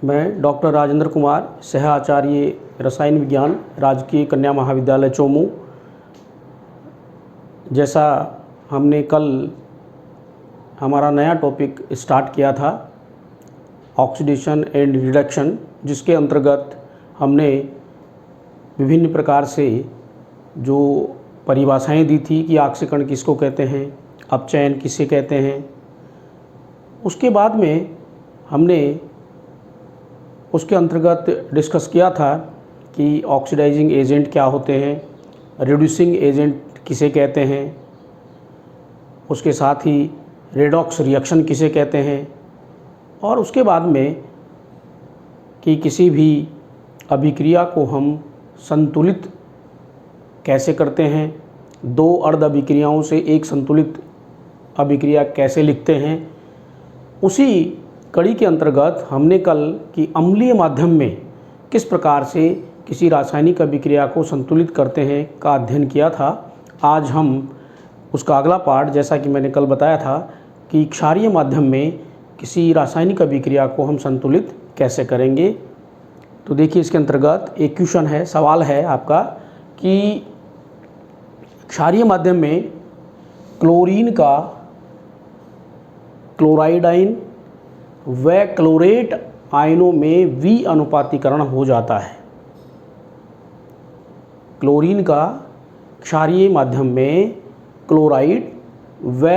मैं डॉक्टर राजेंद्र कुमार, सह आचार्य रसायन विज्ञान, राजकीय कन्या महाविद्यालय चोमू। जैसा हमने कल हमारा नया टॉपिक स्टार्ट किया था, ऑक्सीडेशन एंड रिडक्शन, जिसके अंतर्गत हमने विभिन्न प्रकार से जो परिभाषाएं दी थी कि ऑक्सीकरण किसको कहते हैं, अपचयन किसे कहते हैं। उसके बाद में हमने उसके अंतर्गत डिस्कस किया था कि ऑक्सीडाइजिंग एजेंट क्या होते हैं, रिड्यूसिंग एजेंट किसे कहते हैं, उसके साथ ही रेडॉक्स रिएक्शन किसे कहते हैं, और उसके बाद में कि किसी भी अभिक्रिया को हम संतुलित कैसे करते हैं, दो अर्ध अभिक्रियाओं से एक संतुलित अभिक्रिया कैसे लिखते हैं। उसी कड़ी के अंतर्गत हमने कल कि अम्लीय माध्यम में किस प्रकार से किसी रासायनिक अभिक्रिया को संतुलित करते हैं का अध्ययन किया था। आज हम उसका अगला पार्ट, जैसा कि मैंने कल बताया था कि क्षारीय माध्यम में किसी रासायनिक अभिक्रिया को हम संतुलित कैसे करेंगे। तो देखिए, इसके अंतर्गत एक क्वेश्चन है, सवाल है आपका कि क्षारीय माध्यम में क्लोरीन का क्लोराइड आयन व क्लोरेट आयनों में विअनुपातीकरण हो जाता है। क्लोरीन का क्षारीय माध्यम में क्लोराइड व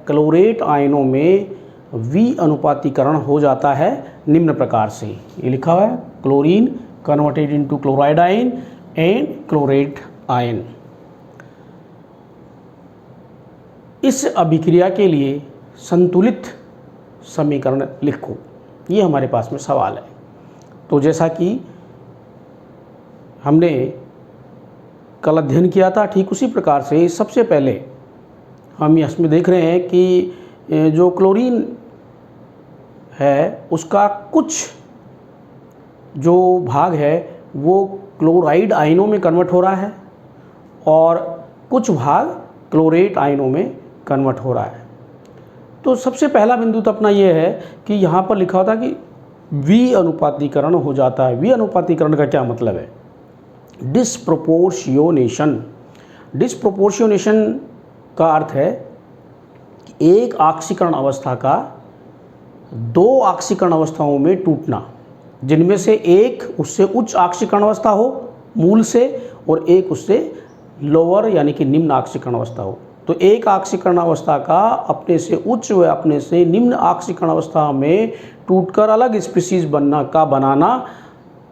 क्लोरेट आयनों में विअनुपातीकरण हो जाता है निम्न प्रकार से। ये लिखा हुआ है, chlorine converted into chloride ion and chlorate ion. इस अभिक्रिया के लिए संतुलित समीकरण लिखो, ये हमारे पास में सवाल है। तो जैसा कि हमने कल अध्ययन किया था, ठीक उसी प्रकार से सबसे पहले हम इसमें देख रहे हैं कि जो क्लोरीन है उसका कुछ जो भाग है वो क्लोराइड आयनों में कन्वर्ट हो रहा है और कुछ भाग क्लोरेट आयनों में कन्वर्ट हो रहा है। तो सबसे पहला बिंदु तो अपना ये है कि यहाँ पर लिखा होता है कि विअनुपातीकरण हो जाता है। विअनुपातीकरण का क्या मतलब है? डिस्प्रोपोर्शियोनेशन। डिस्प्रोपोर्शियोनेशन का अर्थ है कि एक ऑक्सीकरण अवस्था का दो ऑक्सीकरण अवस्थाओं में टूटना, जिनमें से एक उससे उच्च ऑक्सीकरण अवस्था हो मूल से और एक उससे लोअर यानी कि निम्न ऑक्सीकरण अवस्था हो। तो एक ऑक्सीकरण अवस्था का अपने से उच्च व अपने से निम्न ऑक्सीकरण अवस्था में टूटकर अलग स्पीशीज बनाना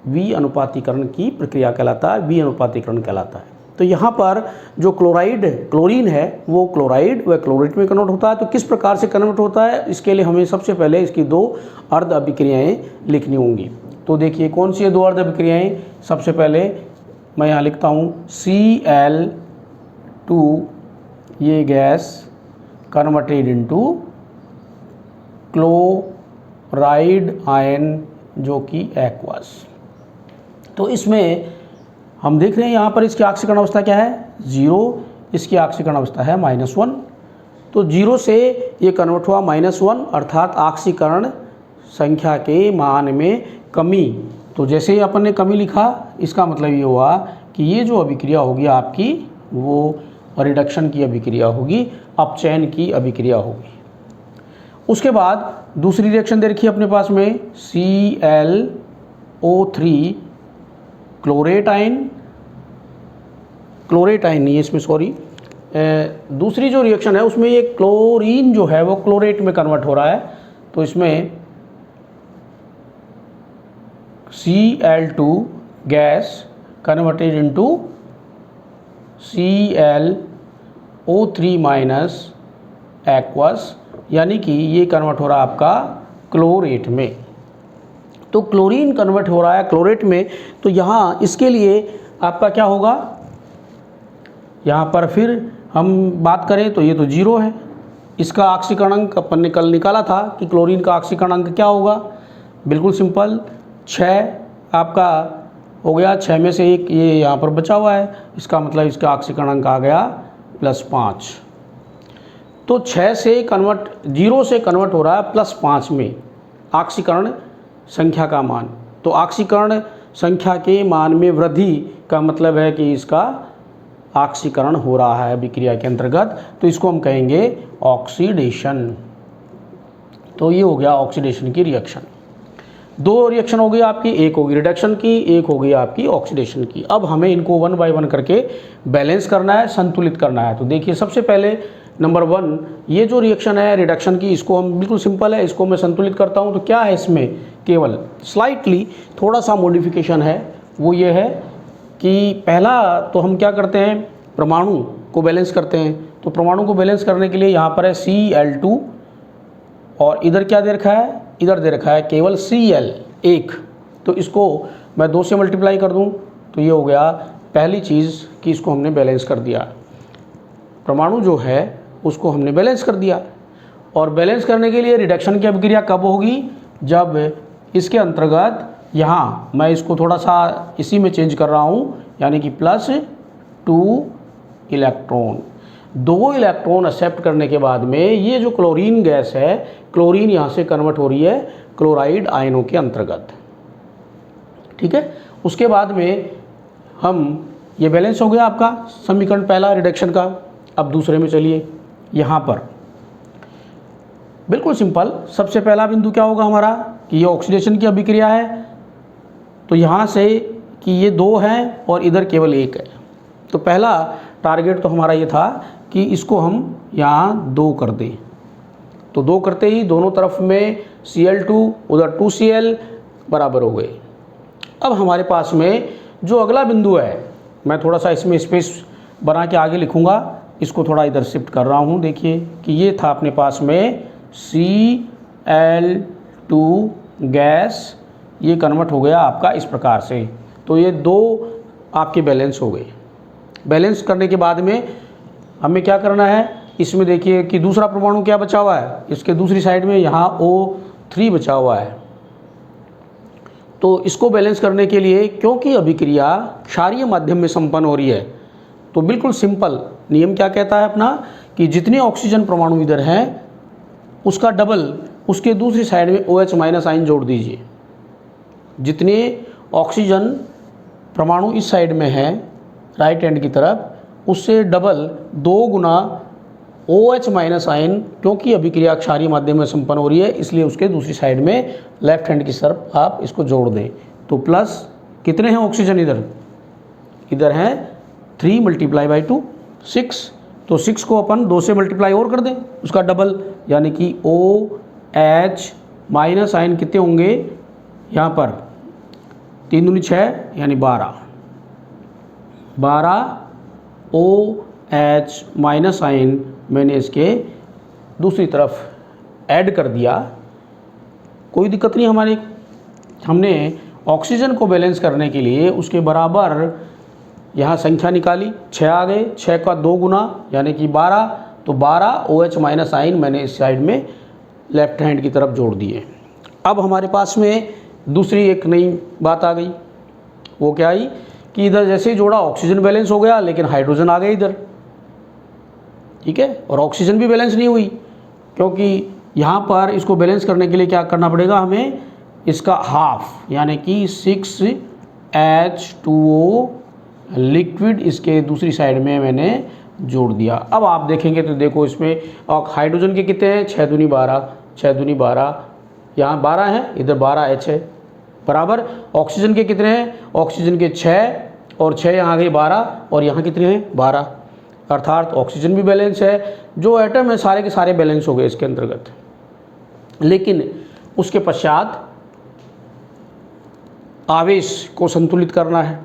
विअनुपातीकरण की प्रक्रिया कहलाता है, विअनुपातीकरण कहलाता है। तो यहाँ पर जो क्लोरीन है वो क्लोराइड व क्लोरेट में कन्वर्ट होता है। तो किस प्रकार से कन्वर्ट होता है, इसके लिए हमें सबसे पहले इसकी दो अर्ध अभिक्रियाएँ लिखनी होंगी। तो देखिए कौन सी है दो अर्ध अभिक्रियाएँ। सबसे पहले मैं यहाँ लिखता हूँ Cl2, ये gas converted into chloride ion जो कि एक्वस। तो इसमें हम देख रहे हैं यहाँ पर इसकी ऑक्सीकरण अवस्था क्या है, 0, इसकी ऑक्सीकरण अवस्था है -1। तो 0 से ये कन्वर्ट हुआ -1, अर्थात ऑक्सीकरण संख्या के मान में कमी। तो जैसे ही अपन ने कमी लिखा, इसका मतलब ये हुआ कि ये जो अभिक्रिया होगी आपकी वो रिडक्शन की अभिक्रिया होगी, अपचयन की अभिक्रिया होगी। उसके बाद दूसरी रिएक्शन दे रखी है अपने पास में ClO3 क्लोरेट आयन नहीं है इसमें, सॉरी, दूसरी जो रिएक्शन है उसमें ये क्लोरीन जो है वो क्लोरेट में कन्वर्ट हो रहा है। तो इसमें Cl2 gas converted into ClO3 minus aqueous, यानी कि ये कन्वर्ट हो रहा है आपका क्लोरेट में। तो क्लोरीन कन्वर्ट हो रहा है क्लोरेट में। तो यहाँ इसके लिए आपका क्या होगा, यहाँ पर फिर हम बात करें तो ये तो 0 है। इसका ऑक्सीकरण अंक अपन ने कल निकाला था कि क्लोरीन का ऑक्सीकरण अंक क्या होगा, बिल्कुल सिंपल 6 आपका हो गया। 6 में से एक ये यहाँ पर बचा हुआ है, इसका मतलब इसका ऑक्सीकरण अंक आ गया +5। तो 0 से कन्वर्ट हो रहा है +5 में ऑक्सीकरण संख्या का मान। तो ऑक्सीकरण संख्या के मान में वृद्धि का मतलब है कि इसका ऑक्सीकरण हो रहा है अभिक्रिया के अंतर्गत, तो इसको हम कहेंगे ऑक्सीडेशन। तो ये हो गया ऑक्सीडेशन की रिएक्शन। दो रिएक्शन हो गई आपकी, एक होगी रिडक्शन की, एक हो गई आपकी ऑक्सीडेशन की। अब हमें इनको 1 बाय 1 करके बैलेंस करना है, संतुलित करना है। तो देखिए सबसे पहले नंबर 1, ये जो रिएक्शन है रिडक्शन की, इसको हम बिल्कुल सिंपल है, इसको मैं संतुलित करता हूँ। तो क्या है इसमें, केवल स्लाइटली थोड़ा सा मॉडिफिकेशन है। वो ये है कि पहला तो हम क्या करते हैं, परमाणु को बैलेंस करते हैं। तो परमाणु को बैलेंस करने के लिए यहाँ पर है Cl2 और इधर क्या दे रखा है, इधर दे रखा है केवल Cl1। तो इसको मैं 2 से मल्टीप्लाई कर दूँ तो ये हो गया पहली चीज़ कि इसको हमने बैलेंस कर दिया। परमाणु जो है उसको हमने बैलेंस कर दिया। और बैलेंस करने के लिए रिडक्शन की अभिक्रिया कब होगी, जब इसके अंतर्गत यहाँ मैं इसको थोड़ा सा इसी में चेंज कर रहा हूँ, यानी कि +2 इलेक्ट्रॉन। 2 इलेक्ट्रॉन एक्सेप्ट करने के बाद में ये जो क्लोरीन गैस है, क्लोरीन यहाँ से कन्वर्ट हो रही है क्लोराइड आयनों के अंतर्गत। ठीक है, उसके बाद में हम ये बैलेंस हो गया आपका समीकरण पहला रिडक्शन का। अब दूसरे में चलिए, यहाँ पर बिल्कुल सिंपल, सबसे पहला बिंदु क्या होगा हमारा कि ये ऑक्सीडेशन की अभिक्रिया है। तो यहाँ से कि ये 2 हैं और इधर केवल 1 है। तो पहला टारगेट तो हमारा ये था कि इसको हम यहाँ 2 कर दें। तो 2 करते ही दोनों तरफ में Cl2 उधर 2Cl बराबर हो गए। अब हमारे पास में जो अगला बिंदु है, मैं थोड़ा सा इसमें स्पेस बना के आगे लिखूँगा, इसको थोड़ा इधर शिफ्ट कर रहा हूँ। देखिए कि ये था अपने पास में Cl2 गैस, ये कन्वर्ट हो गया आपका इस प्रकार से। तो ये 2 आपके बैलेंस हो गए। बैलेंस करने के बाद में हमें क्या करना है, इसमें देखिए कि दूसरा परमाणु क्या बचा हुआ है, इसके दूसरी साइड में यहाँ O3 बचा हुआ है। तो इसको बैलेंस करने के लिए, क्योंकि अभिक्रिया क्षारीय माध्यम में संपन्न हो रही है, तो बिल्कुल सिंपल नियम क्या कहता है अपना कि जितने ऑक्सीजन परमाणु इधर हैं उसका डबल उसके दूसरी साइड में OH- आयन जोड़ दीजिए। जितने ऑक्सीजन परमाणु इस साइड में हैं राइट हैंड की तरफ, उससे डबल 2 गुना OH- आयन, क्योंकि अभिक्रिया क्षारीय माध्यम में संपन्न हो रही है इसलिए उसके दूसरी साइड में लेफ्ट हैंड की तरफ आप इसको जोड़ दें। तो प्लस कितने हैं ऑक्सीजन इधर, इधर हैं 3 × 2 6। तो 6 को अपन 2 से मल्टीप्लाई और कर दें, उसका डबल, यानी कि OH- आयन कितने होंगे यहाँ पर, 3 दूनी 6 यानी 12 OH- आयन मैंने इसके दूसरी तरफ ऐड कर दिया। कोई दिक्कत नहीं हमारी। हमने ऑक्सीजन को बैलेंस करने के लिए उसके बराबर यहाँ संख्या निकाली, 6 आ गए, 6 का 2 गुना यानी कि 12। तो 12 OH- आयन मैंने इस साइड में लेफ्ट हैंड की तरफ जोड़ दिए। अब हमारे पास में दूसरी एक नई बात आ गई। वो क्या आई कि इधर जैसे ही जोड़ा ऑक्सीजन बैलेंस हो गया, लेकिन हाइड्रोजन आ गए इधर। ठीक है, और ऑक्सीजन भी बैलेंस नहीं हुई, क्योंकि यहाँ पर इसको बैलेंस करने के लिए क्या करना पड़ेगा हमें, इसका हाफ यानी कि 6H2O लिक्विड इसके दूसरी साइड में मैंने जोड़ दिया। अब आप देखेंगे तो देखो इसमें हाइड्रोजन के कितने हैं, 6 दूनी 12, 6 दूनी 12, यहाँ 12 है, इधर 12H है, बराबर। ऑक्सीजन के कितने हैं, ऑक्सीजन के 6 और 6 यहाँ आ गए 12, और यहाँ कितने हैं 12, अर्थात ऑक्सीजन भी बैलेंस है। जो एटम है सारे के सारे बैलेंस हो गए इसके अंतर्गत। लेकिन उसके पश्चात आवेश को संतुलित करना है।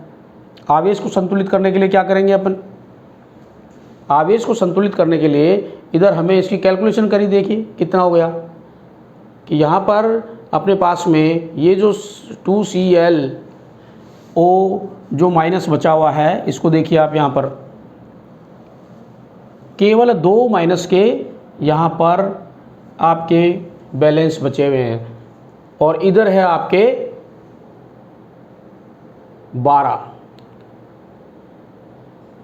आवेश को संतुलित करने के लिए क्या करेंगे अपन, आवेश को संतुलित करने के लिए इधर हमें इसकी कैलकुलेशन करी, देखिए कितना हो गया कि यहाँ पर अपने पास में ये जो 2Cl जो माइनस बचा हुआ है, इसको देखिए आप यहाँ पर केवल 2 माइनस के यहाँ पर आपके बैलेंस बचे हुए हैं, और इधर है आपके 12।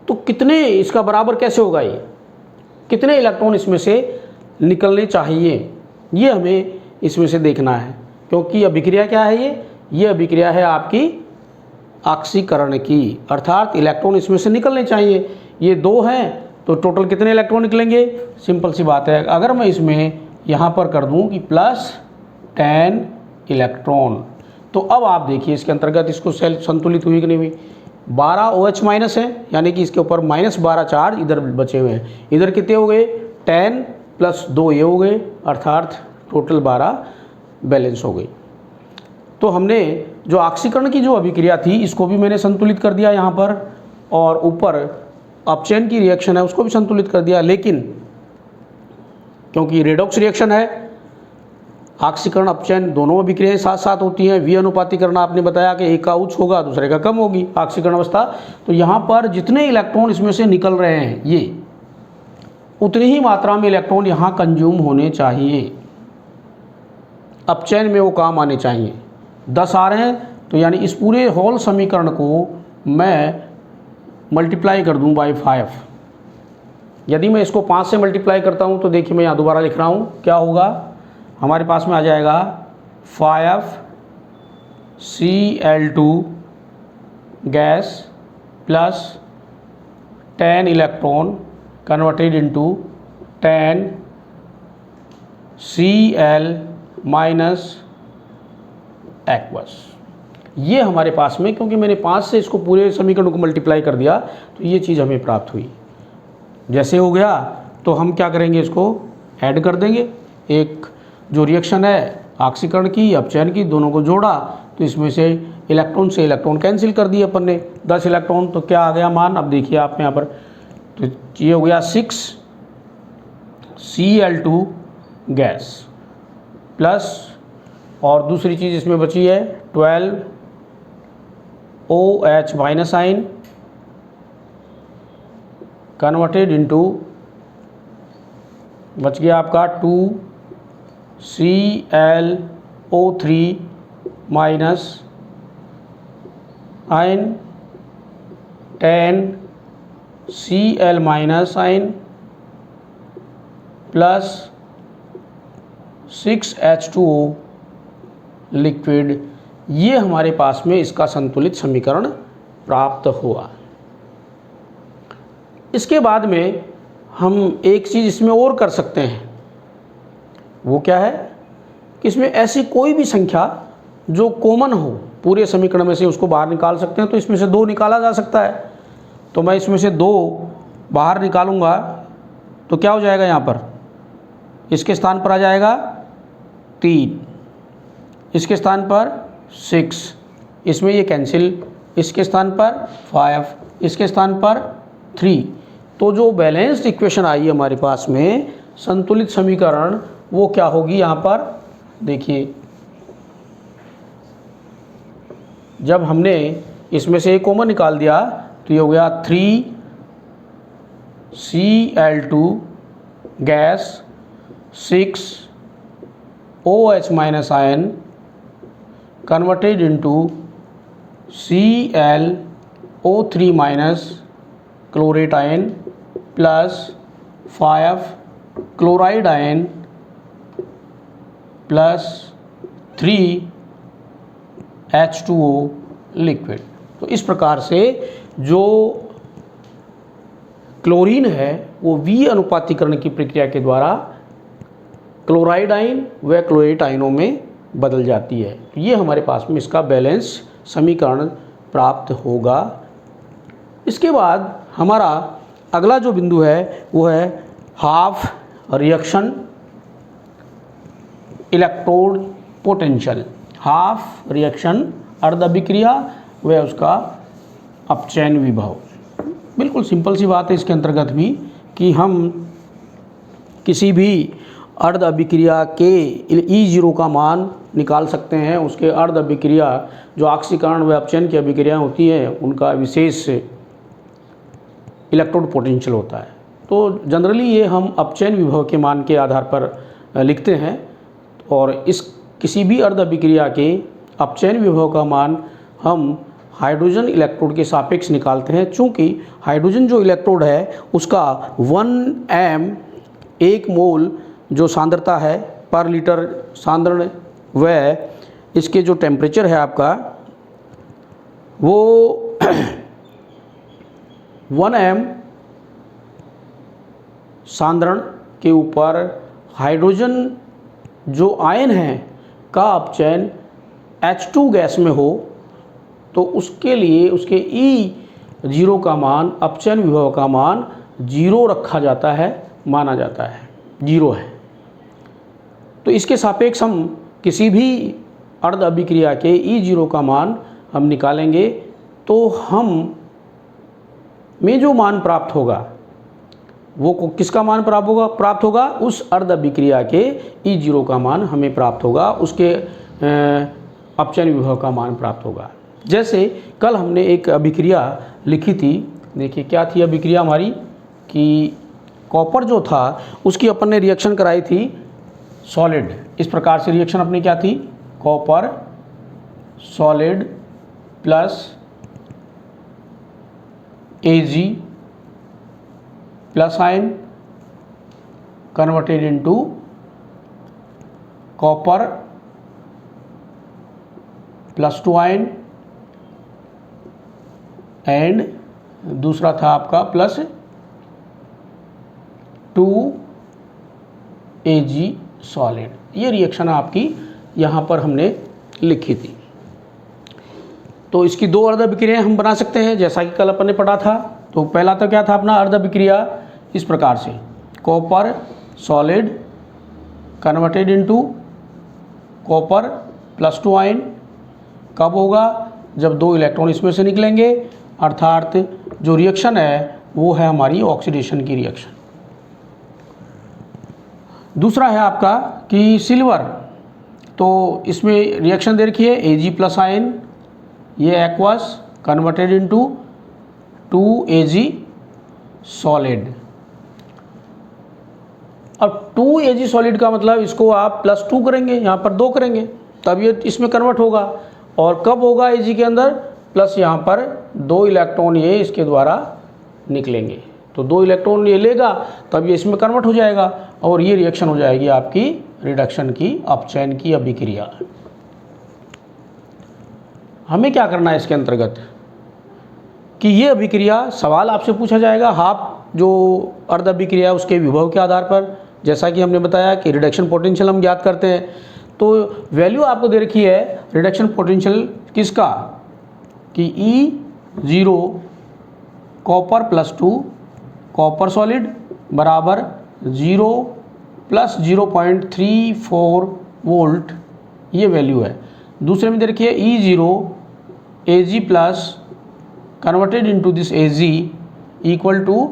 तो कितने इसका बराबर कैसे होगा, ये कितने इलेक्ट्रॉन इसमें से निकलने चाहिए, ये हमें इसमें से देखना है। क्योंकि अभिक्रिया क्या है, ये अभिक्रिया है आपकी ऑक्सीकरण की, अर्थात इलेक्ट्रॉन इसमें से निकलने चाहिए। ये 2 हैं तो टोटल कितने इलेक्ट्रॉन निकलेंगे, सिंपल सी बात है। अगर मैं इसमें यहाँ पर कर दूँ कि +10 इलेक्ट्रॉन, तो अब आप देखिए इसके अंतर्गत इसको सेल संतुलित हुई कि नहीं हुई। 12 OH माइनस है, यानी कि इसके ऊपर -12 चार्ज इधर बचे हुए हैं। इधर कितने हो गए, 10 + 2 ये हो गए, अर्थात टोटल 12 बैलेंस हो गई। तो हमने जो ऑक्सीकरण की जो अभिक्रिया थी इसको भी मैंने संतुलित कर दिया यहाँ पर, और ऊपर अपचयन की रिएक्शन है उसको भी संतुलित कर दिया। लेकिन क्योंकि रेडॉक्स रिएक्शन है, ऑक्सीकरण अपचयन दोनों अभिक्रियाएं साथ साथ होती हैं। विअनुपातीकरण आपने बताया कि एक का उच्च होगा दूसरे का कम होगी ऑक्सीकरण अवस्था। तो यहाँ पर जितने इलेक्ट्रॉन इसमें से निकल रहे हैं ये उतनी ही मात्रा में इलेक्ट्रॉन यहाँ कंज्यूम होने चाहिए, अपचयन में वो काम आने चाहिए। 10 आ रहे हैं तो यानी इस पूरे होल समीकरण को मैं मल्टीप्लाई कर दूं बाई 5। यदि मैं इसको 5 से मल्टीप्लाई करता हूं तो देखिए मैं यहाँ दोबारा लिख रहा हूं, क्या होगा हमारे पास में आ जाएगा 5Cl2 gas plus 10 electron converted into 10Cl minus aqueous. ये हमारे पास में, क्योंकि मैंने 5 से इसको पूरे समीकरण को मल्टीप्लाई कर दिया तो ये चीज़ हमें प्राप्त हुई। जैसे हो गया तो हम क्या करेंगे, इसको ऐड कर देंगे। एक जो रिएक्शन है ऑक्सीकरण की अपचयन की, दोनों को जोड़ा तो इसमें से इलेक्ट्रॉन कैंसिल कर दिए अपन ने, 10 इलेक्ट्रॉन। तो क्या आ गया मान, अब देखिए आप यहाँ पर, तो ये हो गया 6Cl2 गैस प्लस, और दूसरी चीज़ इसमें बची है 12OH माइनस आइन कन्वर्टेड इनटू, बच गया आपका 2ClO3 माइनस आइन 10Cl माइनस आइन प्लस 6H2O लिक्विड। ये हमारे पास में इसका संतुलित समीकरण प्राप्त हुआ। इसके बाद में हम एक चीज़ इसमें और कर सकते हैं, वो क्या है कि इसमें ऐसी कोई भी संख्या जो कॉमन हो पूरे समीकरण में से उसको बाहर निकाल सकते हैं। तो इसमें से 2 निकाला जा सकता है, तो मैं इसमें से 2 बाहर निकालूंगा तो क्या हो जाएगा, यहाँ पर इसके स्थान पर आ जाएगा 3, इसके स्थान पर 6, इसमें ये कैंसिल, इसके स्थान पर 5, इसके स्थान पर 3। तो जो बैलेंस्ड इक्वेशन आई हमारे पास में संतुलित समीकरण, वो क्या होगी, यहाँ पर देखिए जब हमने इसमें से एक कॉमन निकाल दिया तो ये हो गया 3Cl2 gas 6OH minus ion converted into ClO3 minus chlorate ion plus 5 chloride ion plus 3H2O liquid. तो इस प्रकार से जो क्लोरीन है वो विअनुपातीकरण की प्रक्रिया के द्वारा क्लोराइड आयन व क्लोरेट आयनों में बदल जाती है। तो ये हमारे पास में इसका बैलेंस समीकरण प्राप्त होगा। इसके बाद हमारा अगला जो बिंदु है वो है half reaction electrode potential. Half reaction अर्ध अभिक्रिया व उसका अपचयन विभव। बिल्कुल सिंपल सी बात है इसके अंतर्गत भी कि हम किसी भी अर्ध अभिक्रिया के E0 का मान निकाल सकते हैं। उसके अर्ध अभिक्रिया जो ऑक्सीकरण व अपचयन की अभिक्रिया होती हैं उनका विशेष इलेक्ट्रोड पोटेंशियल होता है। तो जनरली ये हम अपचयन विभव के मान के आधार पर लिखते हैं और इस किसी भी अर्ध अभिक्रिया के अपचयन विभव का मान हम हाइड्रोजन इलेक्ट्रोड के सापेक्ष निकालते हैं। चूँकि हाइड्रोजन जो इलेक्ट्रोड है उसका 1m 1 मोल जो सांद्रता है पर लीटर सांद्रण व इसके जो टेम्परेचर है आपका वो 1 m सांद्रण के ऊपर हाइड्रोजन जो आयन है का अपचयन H2 गैस में हो तो उसके लिए उसके E0 का मान, अपचयन विभव का मान 0 रखा जाता है, माना जाता है 0 है। तो इसके सापेक्ष हम किसी भी अर्ध अभिक्रिया के E0 का मान हम निकालेंगे तो हम में जो मान प्राप्त होगा वो किसका मान प्राप्त होगा उस अर्ध अभिक्रिया के E0 का मान हमें प्राप्त होगा, उसके अपचयन विभव का मान प्राप्त होगा। जैसे कल हमने एक अभिक्रिया लिखी थी, देखिए क्या थी अभिक्रिया हमारी कि कॉपर जो था उसकी अपन ने रिएक्शन कराई थी सॉलिड। इस प्रकार से रिएक्शन अपनी क्या थी, copper solid plus Ag plus ion converted into copper plus 2 ion and दूसरा था आपका प्लस 2 Ag सॉलिड। ये रिएक्शन आपकी यहाँ पर हमने लिखी थी। तो इसकी दो अर्ध अभिक्रियाएं हम बना सकते हैं जैसा कि कल अपन ने पढ़ा था। तो पहला तो क्या था अपना अर्ध अभिक्रिया इस प्रकार से, copper solid converted into copper plus 2 ion. कब होगा, जब 2 इलेक्ट्रॉन इसमें से निकलेंगे, अर्थात जो रिएक्शन है वो है हमारी ऑक्सीडेशन की रिएक्शन। दूसरा है आपका कि सिल्वर, तो इसमें रिएक्शन दे रखी है Ag प्लस आयन, ये aqueous converted into 2 Ag solid. अब 2 Ag सॉलिड का मतलब इसको आप प्लस 2 करेंगे, यहाँ पर 2 करेंगे तब ये इसमें कन्वर्ट होगा। और कब होगा Ag के अंदर, प्लस यहाँ पर 2 इलेक्ट्रॉन ये इसके द्वारा निकलेंगे, तो 2 इलेक्ट्रॉन ये लेगा तब ये इसमें कन्वर्ट हो जाएगा और ये रिएक्शन हो जाएगी आपकी रिडक्शन की, अपचयन की अभिक्रिया। हमें क्या करना है इसके अंतर्गत कि ये अभिक्रिया, सवाल आपसे पूछा जाएगा हाफ जो अर्ध अभिक्रिया है उसके विभव के आधार पर, जैसा कि हमने बताया कि रिडक्शन पोटेंशियल हम ज्ञात करते हैं। तो वैल्यू आपको दे रखी है रिडक्शन पोटेंशियल किसका कि E0 copper plus 2 copper solid बराबर 0 प्लस 0.34 वोल्ट, ये वैल्यू है। दूसरे में दे रखी है E0 Ag plus converted into this Ag equal two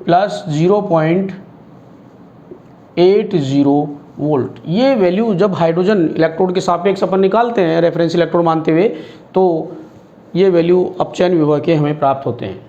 plus 0.80 volt. ये वैल्यू जब हाइड्रोजन इलेक्ट्रोड के सापेक्ष अपन निकालते हैं रेफरेंस इलेक्ट्रोड मानते हुए, तो ये वैल्यू अपचयन विभव के हमें प्राप्त होते हैं।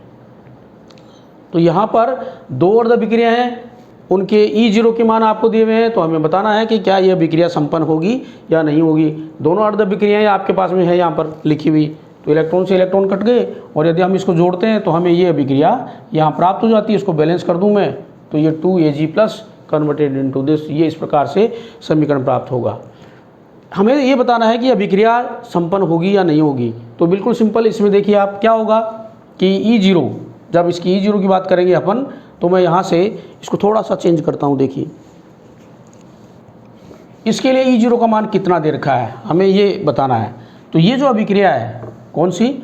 तो यहाँ पर 2 अर्ध अभिक्रिया हैं, उनके E0 के मान आपको दिए हुए हैं, तो हमें बताना है कि क्या यह अभिक्रिया संपन्न होगी या नहीं होगी। दोनों अर्ध अभिक्रियाएँ आपके पास में है यहाँ पर लिखी हुई, तो इलेक्ट्रॉन से इलेक्ट्रॉन कट गए और यदि हम इसको जोड़ते हैं तो हमें ये अभिक्रिया यहाँ प्राप्त हो जाती है। इसको बैलेंस कर दूँ मैं तो ये 2 Ag plus converted into this, ये इस प्रकार से समीकरण प्राप्त होगा। हमें ये बताना है कि अभिक्रिया संपन्न होगी या नहीं होगी। तो बिल्कुल सिंपल, इसमें देखिए आप क्या होगा कि E0, जब इसकी E0 की बात करेंगे अपन, तो मैं यहाँ से इसको थोड़ा सा चेंज करता हूँ। देखिए इसके लिए E0 का मान कितना दे रखा है हमें ये बताना है। तो ये जो अभिक्रिया है कौन सी,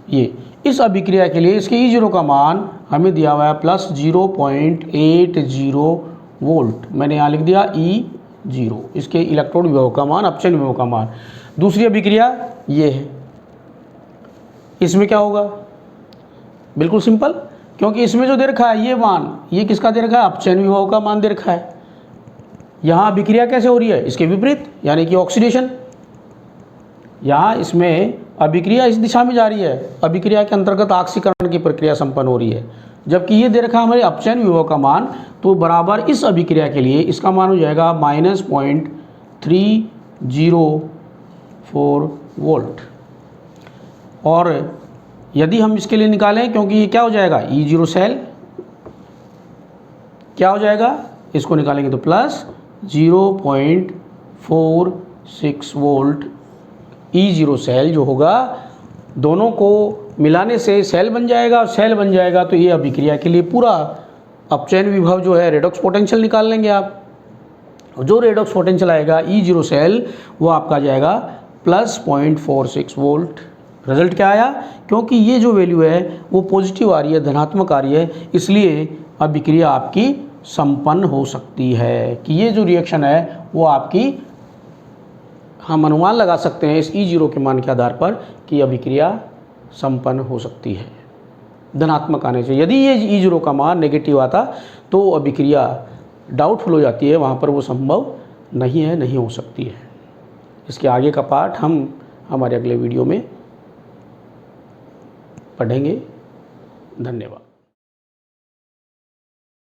ये, इस अभिक्रिया के लिए इसके E0 का मान हमें दिया हुआ है प्लस 0.80 वोल्ट। मैंने यहाँ लिख दिया E0, इसके इलेक्ट्रोड विभव का मान, अपचयन विभव का मान। दूसरी अभिक्रिया ये है, इसमें क्या होगा, बिल्कुल सिंपल, क्योंकि इसमें जो दे रखा है ये मान, ये किसका दे रखा है, अपचयन विभव का मान दे रखा है। यहाँ अभिक्रिया कैसे हो रही है, इसके विपरीत, यानी कि ऑक्सीडेशन। यहाँ इसमें अभिक्रिया इस दिशा में जा रही है, अभिक्रिया के अंतर्गत ऑक्सीकरण की प्रक्रिया संपन्न हो रही है, जबकि ये दे रखा है हमारे अपचयन विभव का मान। तो बराबर इस अभिक्रिया के लिए इसका मान हो जाएगा -0.304 वोल्ट। और यदि हम इसके लिए निकालें, क्योंकि ये क्या हो जाएगा, E0 सेल क्या हो जाएगा, इसको निकालेंगे तो प्लस 0.46 वोल्ट E0 सेल जो होगा, दोनों को मिलाने से सेल बन जाएगा, और सेल बन जाएगा तो ये अभिक्रिया के लिए पूरा अपचयन विभव जो है रेडॉक्स पोटेंशियल निकाल लेंगे आप। जो रेडॉक्स पोटेंशियल आएगा E0 सेल वो आपका जाएगा प्लस 0.46 वोल्ट। रिजल्ट क्या आया? क्योंकि ये जो वैल्यू है वो पॉजिटिव आ रही है, धनात्मक आ रही है, इसलिए अभिक्रिया आपकी संपन्न हो सकती है कि ये जो रिएक्शन है वो आपकी, हम अनुमान लगा सकते हैं इस E0 के मान के आधार पर कि अभिक्रिया संपन्न हो सकती है धनात्मक आने से। यदि ये E0 का मान नेगेटिव आता तो अभिक्रिया डाउटफुल हो जाती है, वहाँ पर वो संभव नहीं है, नहीं हो सकती है। इसके आगे का पार्ट हम हमारे अगले वीडियो में पढ़ेंगे। धन्यवाद।